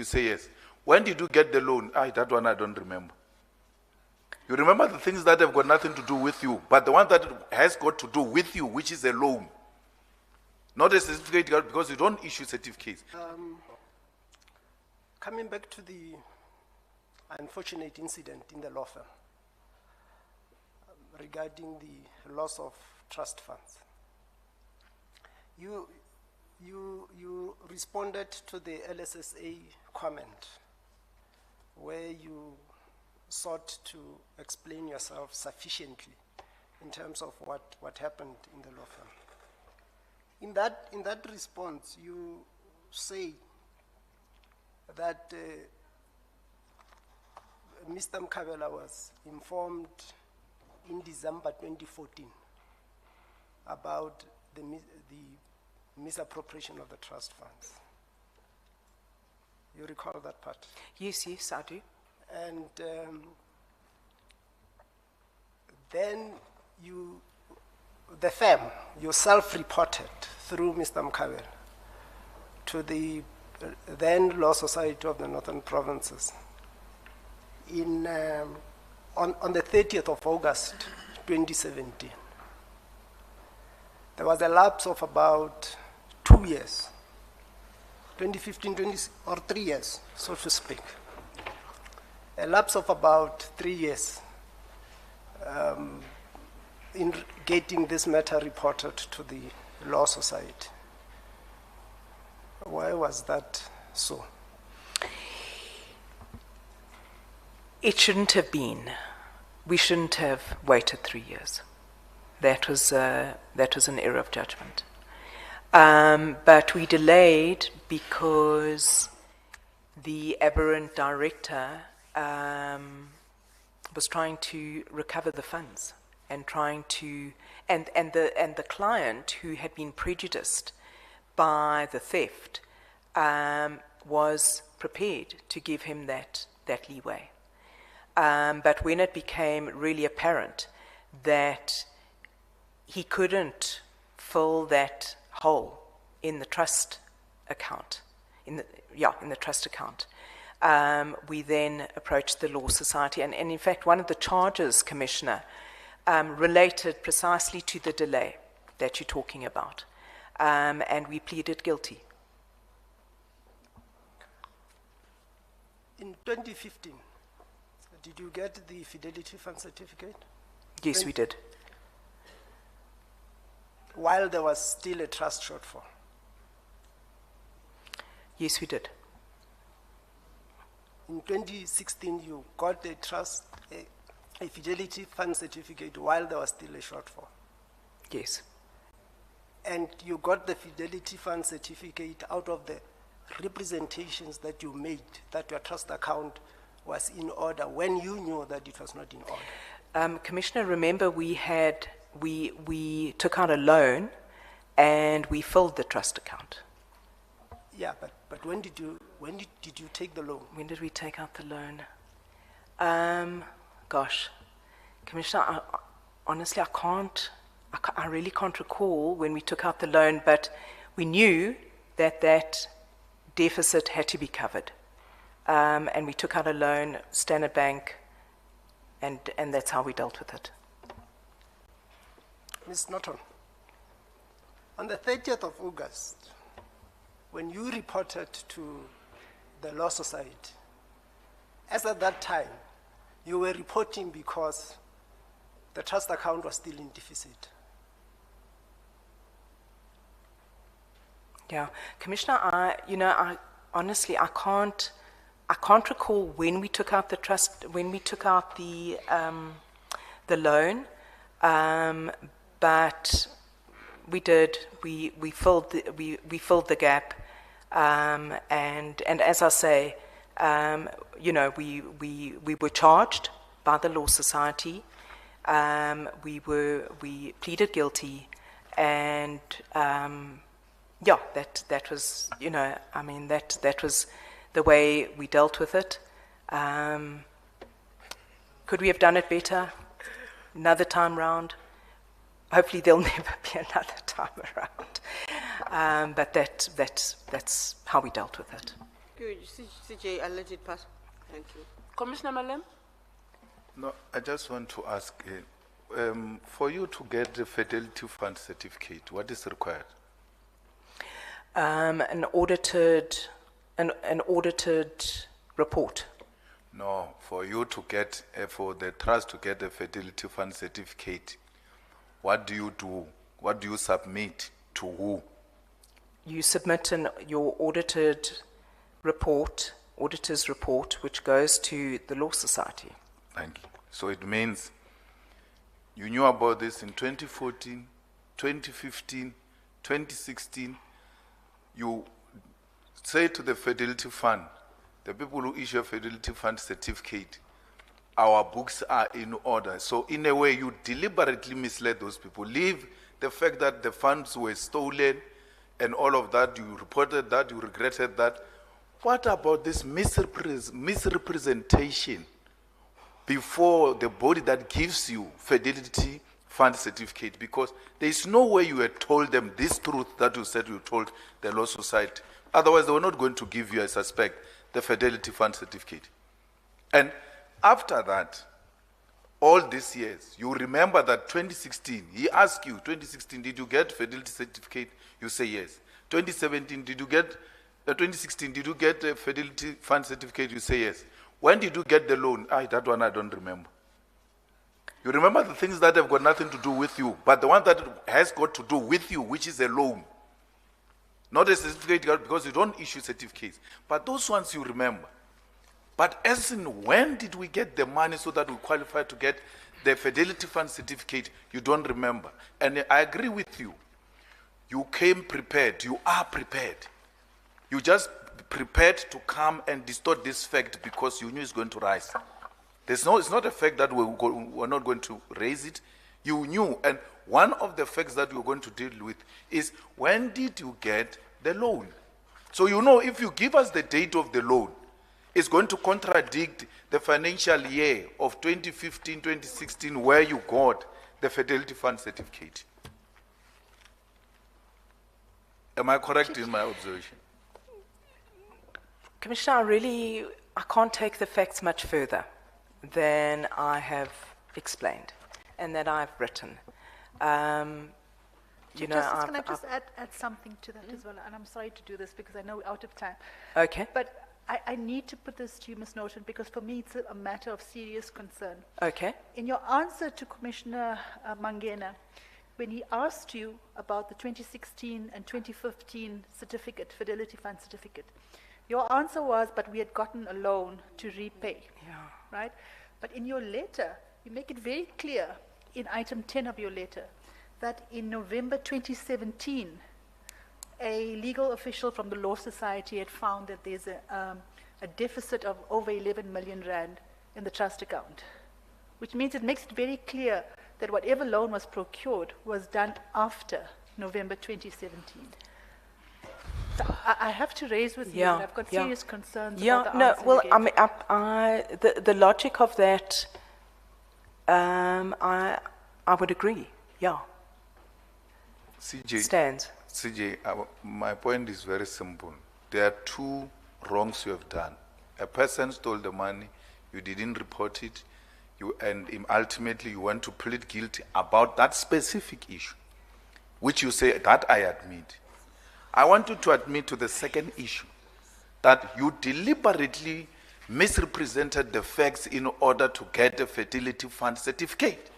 You say yes. When did you get the loan? That one I don't remember. You remember the things that have got nothing to do with you, but the one that has got to do with you, which is a loan. Not a certificate, because you don't issue certificates. Coming back to the unfortunate incident in the law firm regarding the loss of trust funds. You responded to the LSSA comment where you sought to explain yourself sufficiently in terms of what happened in the law firm. In that response, you say that Mr. Ngcukaitobi was informed in December 2014 about the misappropriation of the trust funds. You recall that part? Yes, I do. And then the firm, yourself reported through Mr. Ngcukaitobi to the then Law Society of the Northern Provinces on the 30th of August 2017. There was a lapse of about 2 years, 2015, or 3 years, so to speak. A lapse of about 3 years in getting this matter reported to the Law Society. Why was that so? It shouldn't have been. We shouldn't have waited 3 years. That was an error of judgment. But we delayed because the aberrant director was trying to recover the funds and the client who had been prejudiced by the theft was prepared to give him that leeway. But when it became really apparent that he couldn't fill that hole in the trust account, we then approached the Law Society, and in fact one of the charges, Commissioner, related precisely to the delay that you're talking about, and we pleaded guilty. In 2015, did you get the Fidelity Fund certificate? Yes, we did. While there was still a trust shortfall? Yes, we did. In 2016, you got a Fidelity Fund certificate while there was still a shortfall? Yes. And you got the Fidelity Fund certificate out of the representations that you made that your trust account was in order when you knew that it was not in order? Commissioner, remember we took out a loan and we filled the trust account. Yeah, but when did you take the loan? When did we take out the loan? Gosh, Commissioner, honestly, I really can't recall when we took out the loan, but we knew that deficit had to be covered. And we took out a loan, Standard Bank, and that's how we dealt with it. Ms. Norton, on the 30th of August, when you reported to the Law Society, as at that time, you were reporting because the trust account was still in deficit. Yeah, Commissioner, I honestly can't recall when we took out the loan, but we did. We filled the gap, and as I say, we were charged by the Law Society. We pleaded guilty, and that was that was the way we dealt with it. Could we have done it better another time round? Hopefully there'll never be another time around. But that's how we dealt with it. you, CJ. I'll let it pass. Thank you. Commissioner Malema? No, I just want to ask, for you to get the Fidelity Fund certificate, what is required? An audited report. No, for you to get, for the trust to get the Fidelity Fund certificate, what do you do? What do you submit to who? You submit your auditor's report, which goes to the Law Society. Thank you. So it means you knew about this in 2014, 2015, 2016. You say to the Fidelity Fund, the people who issue a Fidelity Fund certificate, our books are in order. So in a way, you deliberately misled those people. Leave the fact that the funds were stolen and all of that, you reported that, you regretted that. What about this misrepresentation before the body that gives you Fidelity Fund certificate? Because there is no way you had told them this truth that you said you told the Law Society. Otherwise, they were not going to give you, I suspect, the Fidelity Fund certificate. And after that, all these years, you remember that 2016, he asked you, 2016, did you get Fidelity certificate? You say yes. 2017, 2016, did you get a Fidelity Fund certificate? You say yes. When did you get the loan? That one I don't remember. You remember the things that have got nothing to do with you, but the one that has got to do with you, which is a loan. Not a certificate, because you don't issue certificates. But those ones you remember. But as in when did we get the money so that we qualify to get the Fidelity Fund certificate, you don't remember. And I agree with you. You came prepared. You are prepared. You just prepared to come and distort this fact because you knew it's going to rise. It's not a fact that we're not going to raise it. You knew. And one of the facts that we're going to deal with is when did you get the loan? So you know if you give us the date of the loan, it's going to contradict the financial year of 2015, 2016 where you got the Fidelity Fund certificate. Am I correct in my observation? Commissioner, I can't take the facts much further than I have explained and that I've written. Justice, can I just add something to that as well? And I'm sorry to do this because I know we're out of time. Okay. But I need to put this to you, Ms. Norton, because for me it's a matter of serious concern. Okay. In your answer to Commissioner Mangena, when he asked you about the 2016 and 2015 certificate, Fidelity Fund certificate, your answer was, but we had gotten a loan to repay. Yeah. Right? But in your letter, you make it very clear in item 10 of your letter that in November 2017, a legal official from the Law Society had found that there's a deficit of over 11 million rand in the trust account, which means it makes it very clear that whatever loan was procured was done after November 2017. So I have to raise with you that I've got serious concerns about the answer you gave. The logic of that, I would agree, CJ, stands. CJ, my point is very simple. There are two wrongs you have done. A person stole the money, you didn't report it, and ultimately you want to plead guilty about that specific issue, which you say that I admit. I want you to admit to the second issue, that you deliberately misrepresented the facts in order to get a Fidelity Fund certificate,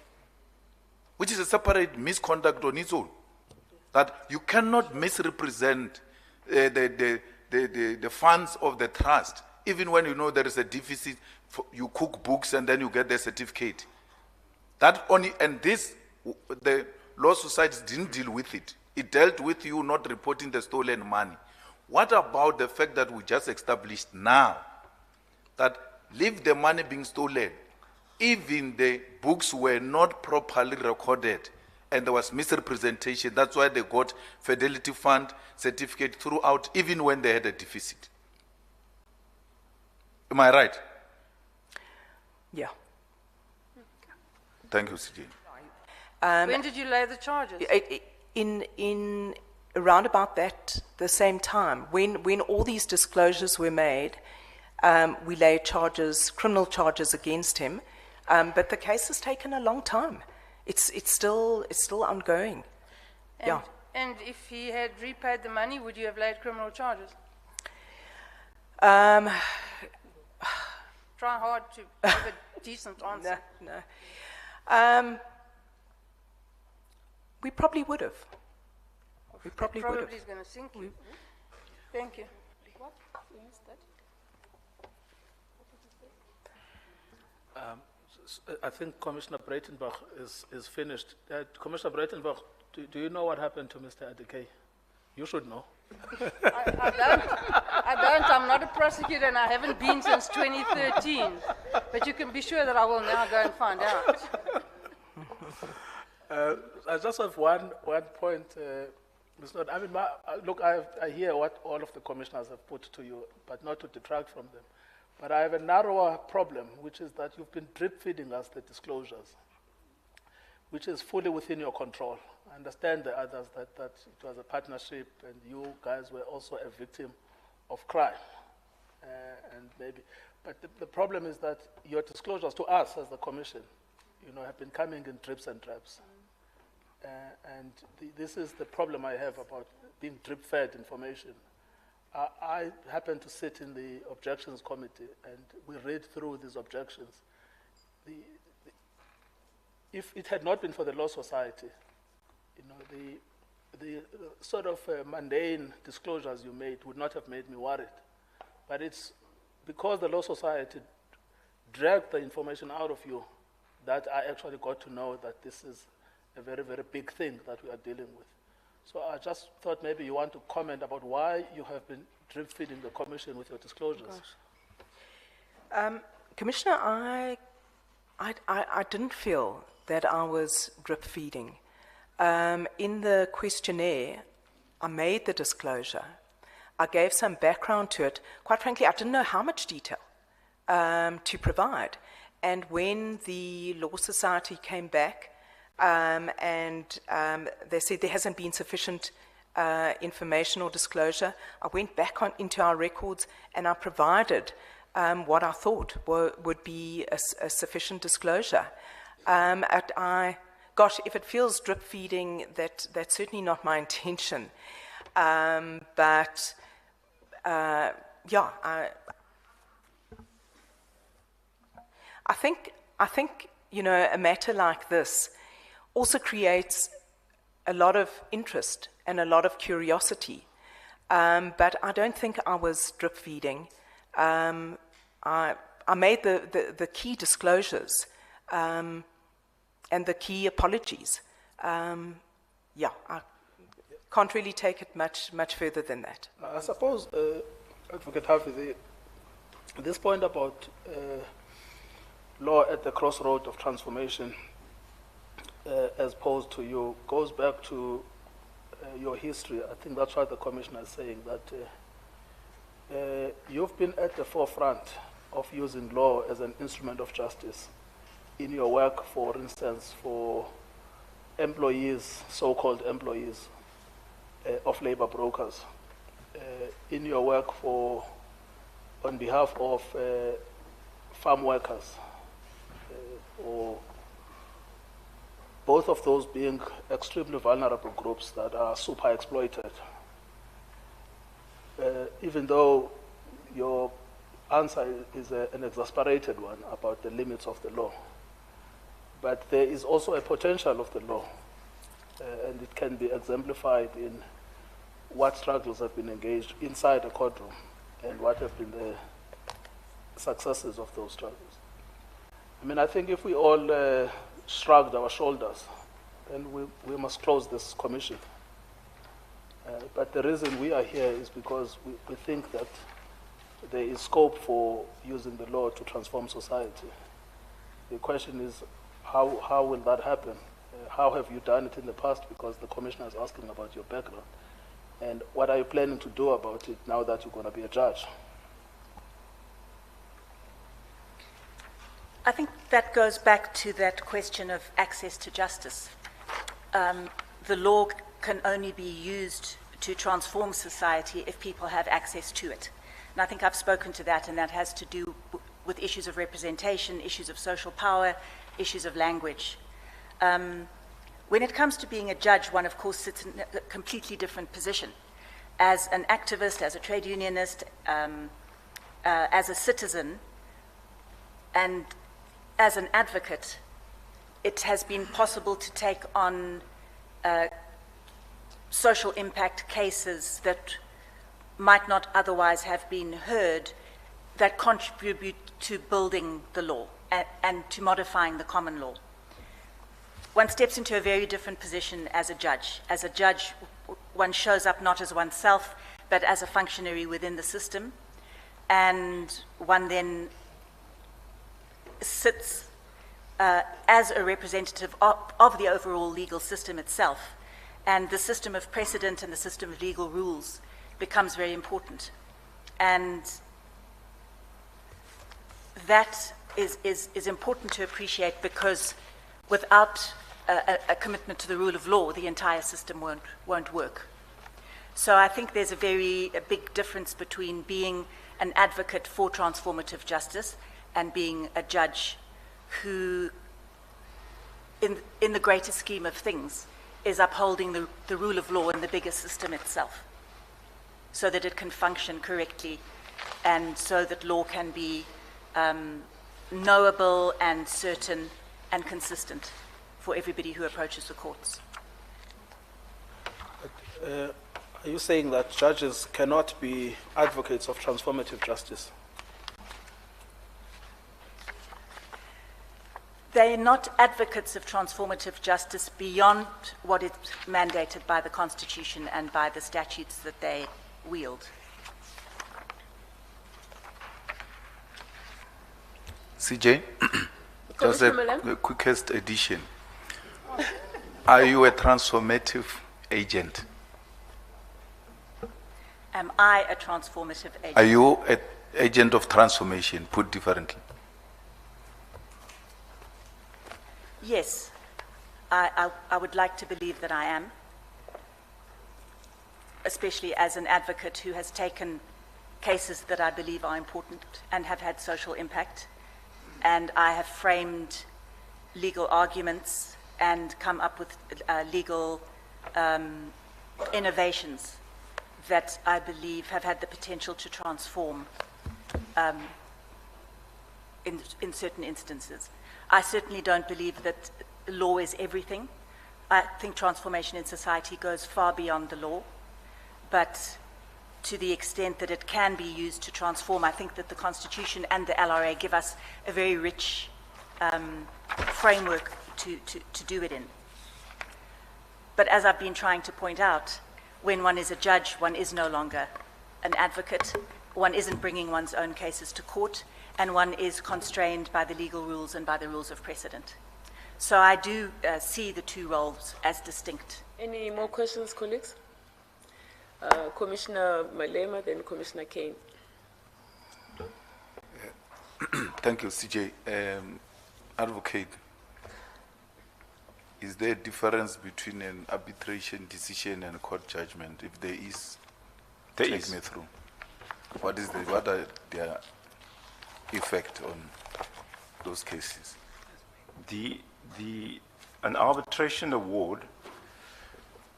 which is a separate misconduct on its own. That you cannot misrepresent the funds of the trust, even when you know there is a deficit. You cook books and then you get the certificate. That only, and this, the Law Society didn't deal with it. It dealt with you not reporting the stolen money. What about the fact that we just established now that leave the money being stolen, even the books were not properly recorded and there was misrepresentation. That's why they got Fidelity Fund certificate throughout, even when they had a deficit. Am I right? Yeah. Thank you, CJ. When did you lay the charges? around about the same time, when all these disclosures were made, we laid criminal charges against him, but the case has taken a long time. It's still ongoing. And if he had repaid the money, would you have laid criminal charges? Try hard to give a decent answer. No. We probably would have. We probably would have. Probably is going to sink you. Thank you. What? I think Commissioner Breitenbach is finished. Commissioner Breitenbach, do you know what happened to Mr. Adekay? You should know. I don't. I'm not a prosecutor and I haven't been since 2013. But you can be sure that I will now go and find out. I just have one point, Ms. Norton. I mean, look, I hear what all of the commissioners have put to you, but not to detract from them. But I have a narrower problem, which is that you've been drip-feeding us the disclosures, which is fully within your control. I understand the others that it was a partnership and you guys were also a victim of crime. But the problem is that your disclosures to us as the commission, have been coming in drips and drabs. This is the problem I have about being drip-fed information. I happen to sit in the objections committee and we read through these objections. If it had not been for the Law Society, the sort of mundane disclosures you made would not have made me worried. But it's because the Law Society dragged the information out of you that I actually got to know that this is a very, very big thing that we are dealing with. So I just thought maybe you want to comment about why you have been drip-feeding the commission with your disclosures. Commissioner, I didn't feel that I was drip-feeding. In the questionnaire, I made the disclosure. I gave some background to it. Quite frankly, I didn't know how much detail to provide. And when the Law Society came back, they said there hasn't been sufficient information or disclosure, I went back into our records and I provided what I thought would be a sufficient disclosure. Gosh, if it feels drip feeding, that's certainly not my intention. I think a matter like this also creates a lot of interest and a lot of curiosity. But I don't think I was drip feeding. I made the key disclosures and the key apologies. I can't really take it much further than that. I suppose, Advocate Hafiz, this point about law at the crossroad of transformation, as posed to you, goes back to your history. I think that's what the Commissioner is saying, that you've been at the forefront of using law as an instrument of justice in your work, for instance, for employees, so-called employees of labor brokers, in your work on behalf of farm workers, or both of those being extremely vulnerable groups that are super exploited. Even though your answer is an exasperated one about the limits of the law, but there is also a potential of the law, and it can be exemplified in what struggles have been engaged inside a courtroom and what have been the successes of those struggles. I mean, I think if we all shrugged our shoulders, then we must close this commission. But the reason we are here is because we think that there is scope for using the law to transform society. The question is, how will that happen? How have you done it in the past? Because the Commissioner is asking about your background. And what are you planning to do about it now that you're going to be a judge? I think that goes back to that question of access to justice. The law can only be used to transform society if people have access to it. And I think I've spoken to that, and that has to do with issues of representation, issues of social power, issues of language. When it comes to being a judge, one of course sits in a completely different position. As an activist, as a trade unionist, as a citizen, and as an advocate, it has been possible to take on social impact cases that might not otherwise have been heard, that contribute to building the law and to modifying the common law. One steps into a very different position as a judge. As a judge, one shows up not as oneself, but as a functionary within the system, and one then sits as a representative of the overall legal system itself, and the system of precedent and the system of legal rules becomes very important. And that is important to appreciate, because without a commitment to the rule of law, the entire system won't work. So I think there's a big difference between being an advocate for transformative justice and being a judge who, in the greater scheme of things, is upholding the rule of law in the bigger system itself, so that it can function correctly and so that law can be knowable and certain and consistent for everybody who approaches the courts. Are you saying that judges cannot be advocates of transformative justice? They're not advocates of transformative justice beyond what is mandated by the Constitution and by the statutes that they wield. CJ, just Commissioner a Malema? quickest addition. Are you a transformative agent? Am I a transformative agent? Are you an agent of transformation, put differently? Yes, I would like to believe that I am, especially as an advocate who has taken cases that I believe are important and have had social impact, and I have framed legal arguments and come up with legal innovations that I believe have had the potential to transform in certain instances. I certainly don't believe that law is everything. I think transformation in society goes far beyond the law, but to the extent that it can be used to transform, I think that the Constitution and the LRA give us a very rich framework to do it in. But as I've been trying to point out, when one is a judge, one is no longer an advocate, one isn't bringing one's own cases to court, and one is constrained by the legal rules and by the rules of precedent. So I do see the two roles as distinct. Any more questions, colleagues? Commissioner Malema, then Commissioner Kane. Thank you, CJ. Advocate, is there a difference between an arbitration decision and a court judgment? If there is, take me through. What are their effect on those cases? An arbitration award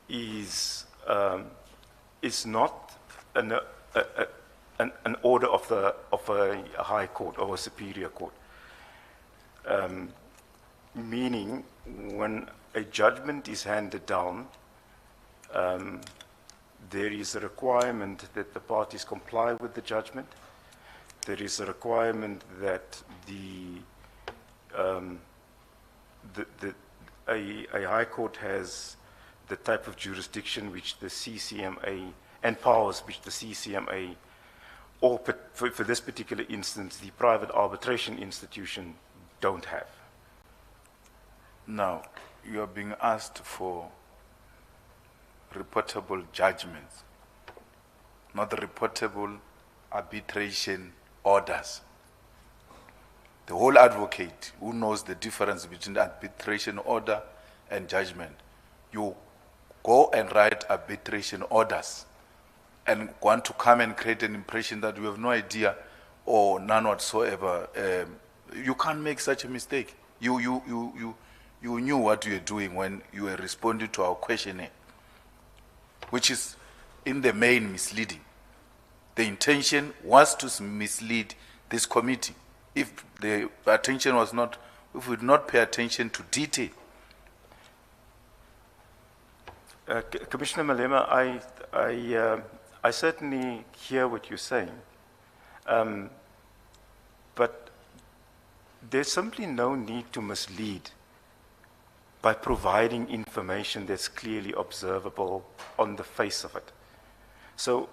is not an order of a high court or a superior court. Meaning, when a judgment is handed down, there is a requirement that the parties comply with the judgment. There is a requirement that a high court has the type of jurisdiction which the CCMA, and powers which the CCMA, or for this particular instance, the private arbitration institution, don't have. Now, you are being asked for reportable judgments, not reportable arbitration orders. The whole advocate who knows the difference between arbitration order and judgment, you go and write arbitration orders and want to come and create an impression that you have no idea or none whatsoever, you can't make such a mistake. You knew what you were doing when you were responding to our questionnaire, which is in the main misleading. The intention was to mislead this committee. If the attention was not, if we did not pay attention to detail. Commissioner Malema, I certainly hear what you're saying, but there's simply no need to mislead by providing information that's clearly observable on the face of it. So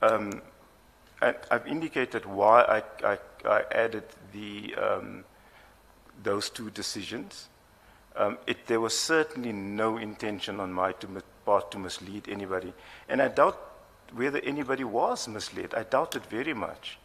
I've indicated why I added those two decisions. There was certainly no intention on my part to mislead anybody. And I doubt whether anybody was misled. I doubt it very much.